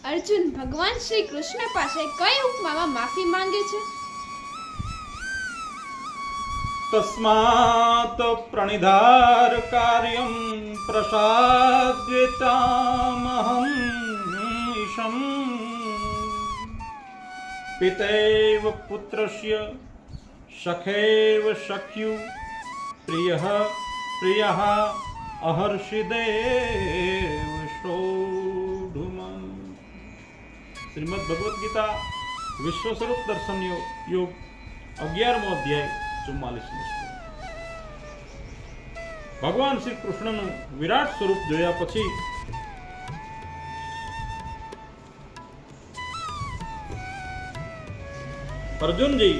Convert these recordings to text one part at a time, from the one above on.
અર્જુન ભગવાન શ્રી કૃષ્ણ પાસે કઈ ઉપમામાં માફી માંગે છે? તસ્માત પ્રણિધાર કાર્યમ પ્રસાદ્યતામહં ઈશં પિતૈવ પુત્રસ્ય સખૈવ સખ્યુ પ્રિયઃ પ્રિયઃ અહર્ષિદેવ શોઢુમં. શ્રીમદ ભગવદ્ ગીતા વિશ્વ સ્વરૂપ દર્શન યોગ 11મો અધ્યાય 44મો શ્લોક. ભગવાન શ્રી કૃષ્ણનું વિરાટ સ્વરૂપ જોયા પછી અર્જુનજી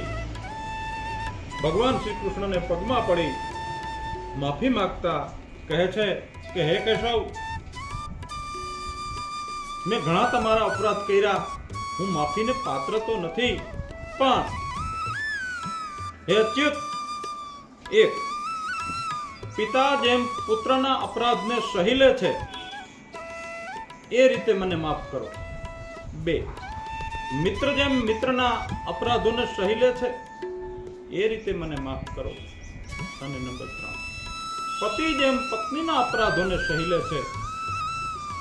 ભગવાન શ્રી કૃષ્ણને પગમાં પડી માફી માંગતા કહે છે કે હે કેશવ, મેં ઘણા તમારા અપરાધ કર્યા, હું માફીને પાત્ર તો નથી, પણ હે અચ્યુત, એક પિતા જેમ પુત્રના અપરાધને સહી લે છે એ રીતે મને માફ કરો. 2 મિત્ર જેમ મિત્રના અપરાધોને સહી લે છે એ રીતે મને માફ કરો. અને નંબર 3 પતિ જેમ પત્નીના અપરાધોને સહી લે છે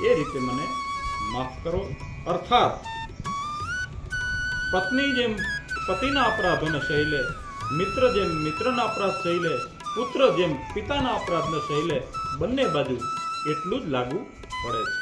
એ રીતે મને માફ કરો. અર્થાત પત્ની જેમ પતિના અપરાધોને સહી લે, મિત્ર જેમ મિત્રના અપરાધ સહી લે, પુત્ર જેમ પિતાના અપરાધને સહી લે, બંને બાજુ એટલું જ લાગુ પડે છે.